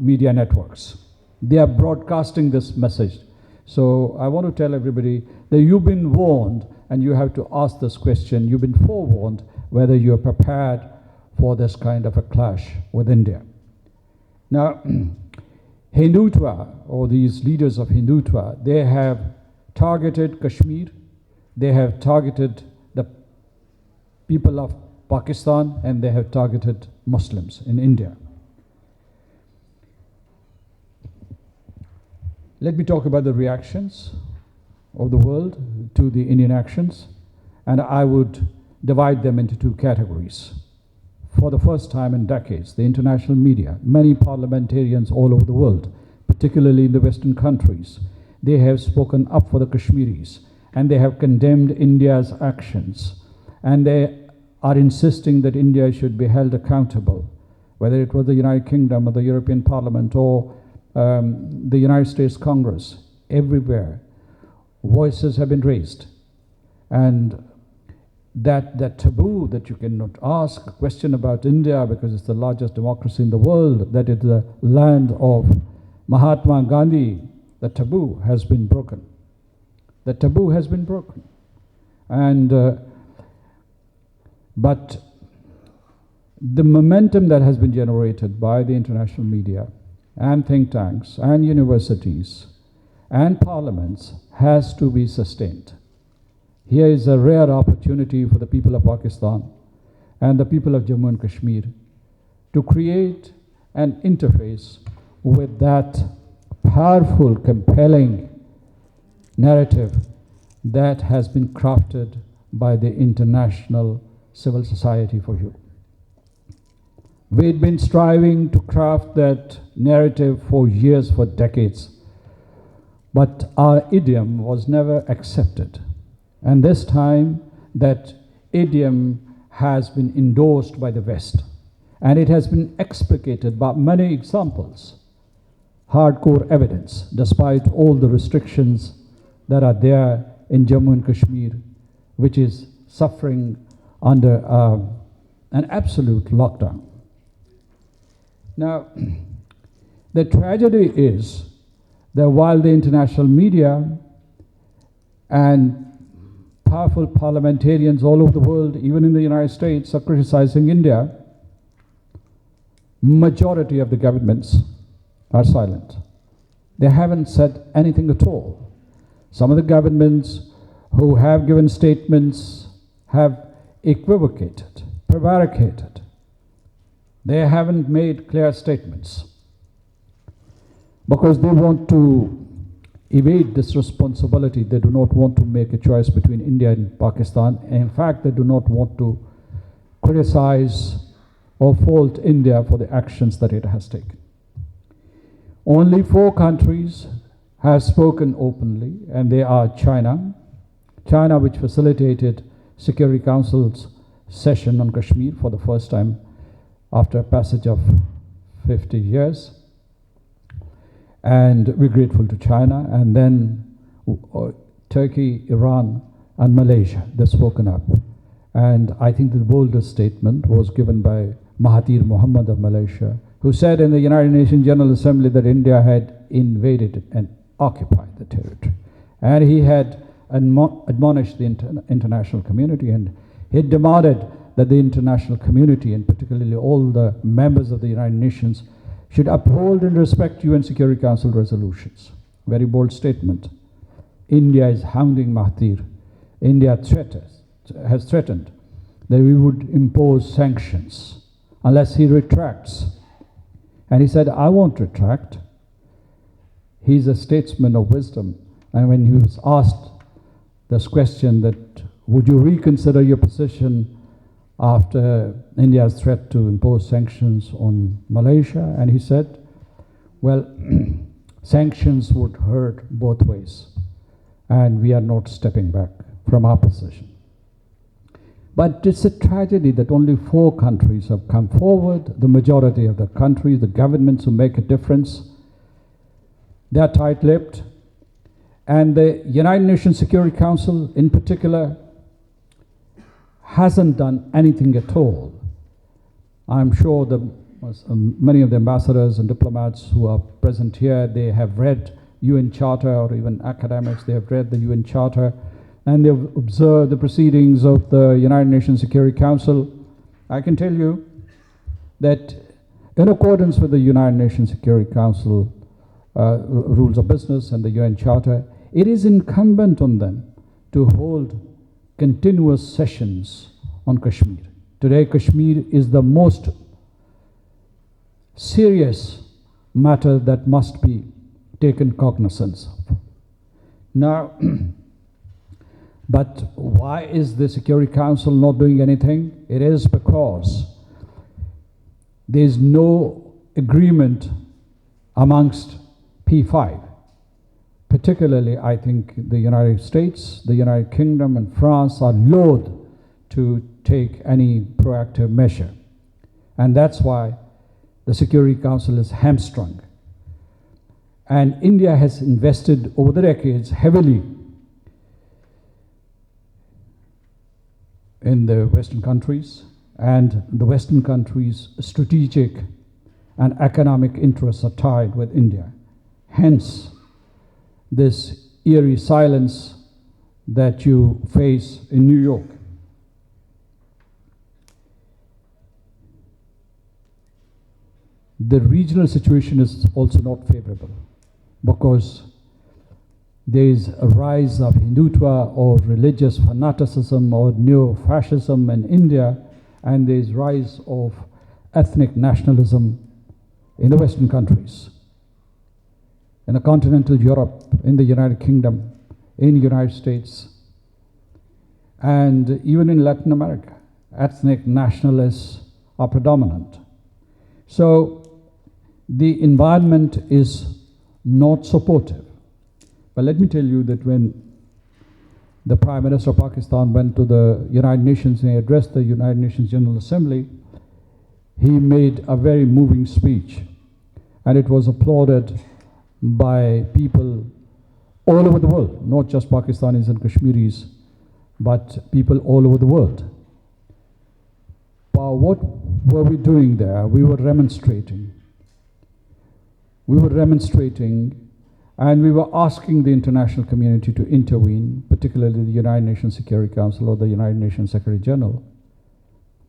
media networks. They are broadcasting this message. So I want to tell everybody that you've been warned, and you have to ask this question. You've been forewarned whether you're prepared for this kind of a clash with India. Now, Hindutva, or these leaders of Hindutva, they have targeted Kashmir, they have targeted the people of Pakistan, and they have targeted Muslims in India. Let me talk about the reactions of the world to the Indian actions, and I would divide them into two categories. For the first time in decades, the international media, many parliamentarians all over the world, particularly in the Western countries, they have spoken up for the Kashmiris, and they have condemned India's actions, and they are insisting that India should be held accountable, whether it was the United Kingdom or the European Parliament or the United States Congress. Everywhere, voices have been raised, and that taboo that you cannot ask a question about India because it's the largest democracy in the world, that it's the land of Mahatma Gandhi, the taboo has been broken. The taboo has been broken. And but the momentum that has been generated by the international media and think tanks and universities and parliaments has to be sustained. Here is a rare opportunity for the people of Pakistan and the people of Jammu and Kashmir to create an interface with that powerful, compelling narrative that has been crafted by the international civil society for you. We've been striving to craft that narrative for years, for decades, but our idiom was never accepted. And this time, that idiom has been endorsed by the West, and it has been explicated by many examples, hardcore evidence, despite all the restrictions that are there in Jammu and Kashmir, which is suffering under an absolute lockdown. Now, the tragedy is that while the international media and powerful parliamentarians all over the world, even in the United States, are criticizing India, majority of the governments are silent. They haven't said anything at all. Some of the governments who have given statements have equivocated, prevaricated. They haven't made clear statements because they want to evade this responsibility. They do not want to make a choice between India and Pakistan. In fact, they do not want to criticize or fault India for the actions that it has taken. Only 4 countries have spoken openly, and they are China, which facilitated Security Council's session on Kashmir for the first time after a passage of 50 years. And we're grateful to China, and then Turkey, Iran, and Malaysia, they've spoken up. And I think the boldest statement was given by Mahathir Mohamad of Malaysia, who said in the United Nations General Assembly that India had invaded and occupied the territory. And he had admonished the international community, and he demanded that the international community, and particularly all the members of the United Nations, should uphold and respect UN Security Council resolutions. Very bold statement. India is hounding Mahathir. India has threatened that we would impose sanctions unless he retracts. And he said, I won't retract. He's a statesman of wisdom. And when he was asked this question that, would you reconsider your position after India's threat to impose sanctions on Malaysia? And he said, well, sanctions would hurt both ways, and we are not stepping back from our position. But it's a tragedy that only 4 countries have come forward. The majority of the countries, the governments who make a difference, they are tight-lipped. And the United Nations Security Council in particular hasn't done anything at all. I'm sure the many of the ambassadors and diplomats who are present here, they have read UN Charter, or even academics, they have read the UN Charter, and they've observed the proceedings of the United Nations Security Council. I can tell you that in accordance with the United Nations Security Council rules of business and the UN Charter, it is incumbent on them to hold continuous sessions on Kashmir. Today, Kashmir is the most serious matter that must be taken cognizance of. Now, but why is the Security Council not doing anything? It is because there is no agreement amongst P5. Particularly, I think the United States, the United Kingdom, and France are loath to take any proactive measure. And that's why the Security Council is hamstrung. And India has invested over the decades heavily in the Western countries, and the Western countries' strategic and economic interests are tied with India. Hence, this eerie silence that you face in New York. The regional situation is also not favorable because there is a rise of Hindutva or religious fanaticism or neo-fascism in India, and there is rise of ethnic nationalism in the Western countries, in the continental Europe, in the United Kingdom, in the United States, and even in Latin America. Ethnic nationalists are predominant. So the environment is not supportive. But let me tell you that when the Prime Minister of Pakistan went to the United Nations and he addressed the United Nations General Assembly, he made a very moving speech, and it was applauded by people all over the world, not just Pakistanis and Kashmiris, but people all over the world. What were we doing there? We were demonstrating. We were demonstrating, and we were asking the international community to intervene, particularly the United Nations Security Council or the United Nations Secretary General,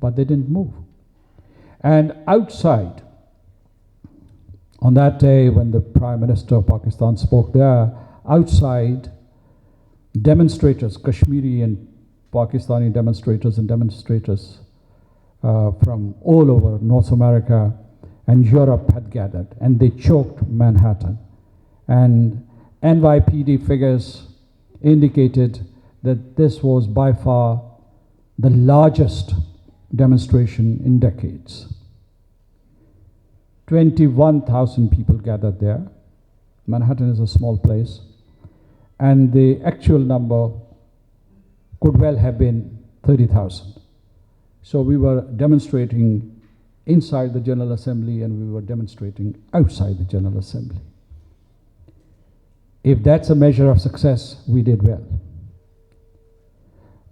but they didn't move. And outside, on that day when the Prime Minister of Pakistan spoke there, outside, demonstrators, Kashmiri and Pakistani demonstrators and demonstrators from all over North America and Europe had gathered, and they choked Manhattan. And NYPD figures indicated that this was by far the largest demonstration in decades. 21,000 people gathered there. Manhattan is a small place, and the actual number could well have been 30,000. So we were demonstrating inside the General Assembly, and we were demonstrating outside the General Assembly. If that's a measure of success, we did well.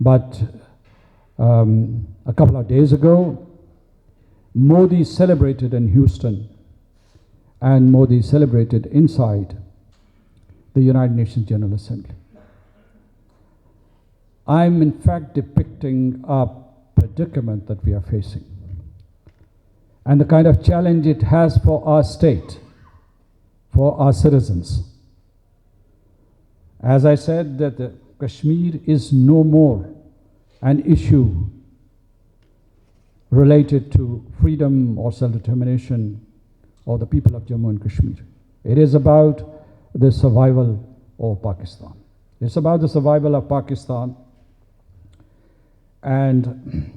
But a couple of days ago, Modi celebrated in Houston, and Modi celebrated inside the United Nations General Assembly. I'm in fact depicting a predicament that we are facing, and the kind of challenge it has for our state, for our citizens. As I said, that Kashmir is no more an issue related to freedom or self-determination or the people of Jammu and Kashmir. It is about the survival of Pakistan. It's about the survival of Pakistan. And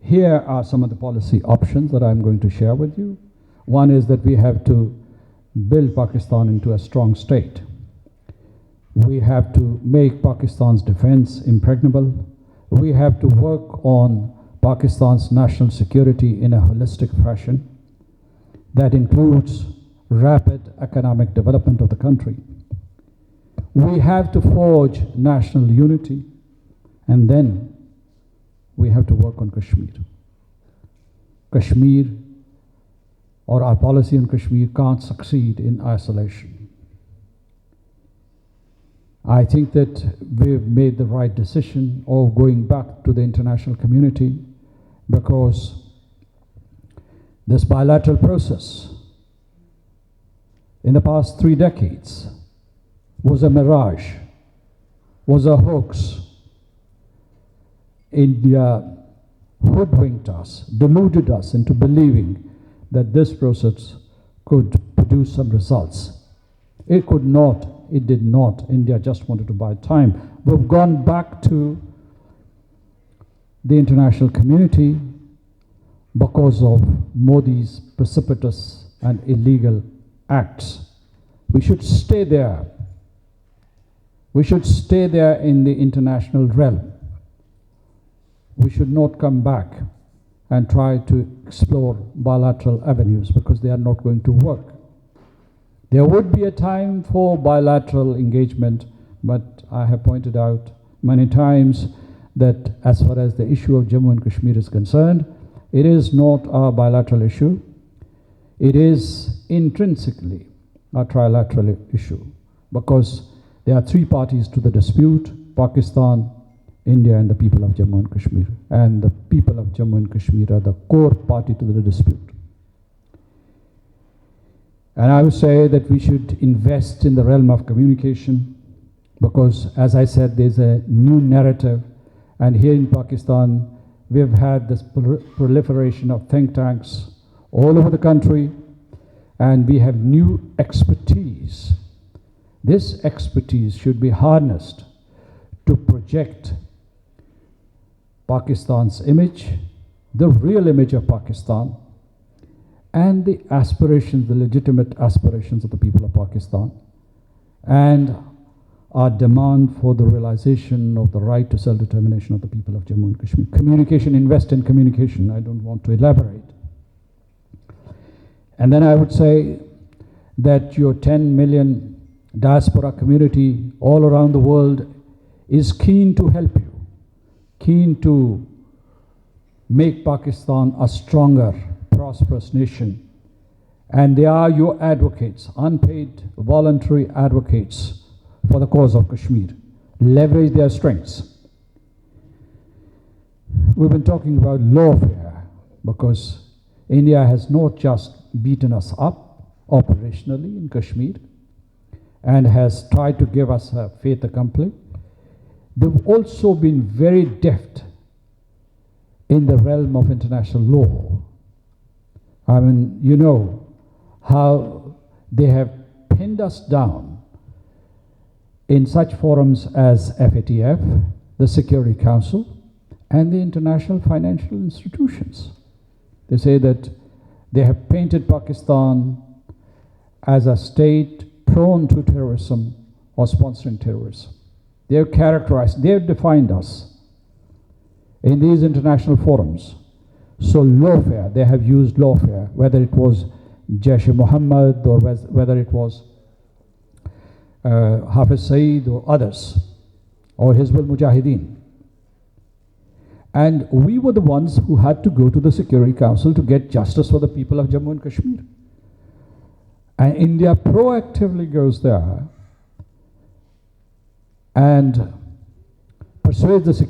here are some of the policy options that I'm going to share with you. One is that we have to build Pakistan into a strong state. We have to make Pakistan's defense impregnable. We have to work on Pakistan's national security in a holistic fashion that includes rapid economic development of the country. We have to forge national unity, and then we have to work on Kashmir. Kashmir or our policy on Kashmir can't succeed in isolation. I think that we've made the right decision of going back to the international community, because this bilateral process in the past 3 decades was a mirage, was a hoax. India hoodwinked us, deluded us into believing that this process could produce some results. It could not, it did not. India just wanted to buy time. We've gone back to the international community because of Modi's precipitous and illegal acts. We should stay there. We should stay there in the international realm. We should not come back and try to explore bilateral avenues, because they are not going to work. There would be a time for bilateral engagement, but I have pointed out many times that as far as the issue of Jammu and Kashmir is concerned, it is not a bilateral issue. It is intrinsically a trilateral issue, because there are 3 parties to the dispute: Pakistan, India, and the people of Jammu and Kashmir. And the people of Jammu and Kashmir are the core party to the dispute. And I would say that we should invest in the realm of communication, because, as I said, there's a new narrative. And here in Pakistan, we've had this proliferation of think tanks all over the country, and we have new expertise. This expertise should be harnessed to project Pakistan's image, the real image of Pakistan, and the aspirations, the legitimate aspirations of the people of Pakistan, and our demand for the realization of the right to self-determination of the people of Jammu and Kashmir. Communication, invest in communication. I don't want to elaborate. And then I would say that your 10 million diaspora community all around the world is keen to help you, keen to make Pakistan a stronger, prosperous nation. And they are your advocates, unpaid, voluntary advocates for the cause of Kashmir. Leverage their strengths. We've been talking about lawfare, because India has not just beaten us up operationally in Kashmir and has tried to give us a fait accompli. They've also been very deft in the realm of international law. I mean, you know how they have pinned us down in such forums as FATF, the Security Council, and the international financial institutions. They say that they have painted Pakistan as a state prone to terrorism or sponsoring terrorism. They have characterized, they have defined us in these international forums. So lawfare, they have used lawfare, whether it was Jaish-e-Mohammed or whether it was Hafiz Saeed or others, or Hizbul Mujahideen. And we were the ones who had to go to the Security Council to get justice for the people of Jammu and Kashmir. And India proactively goes there and persuades the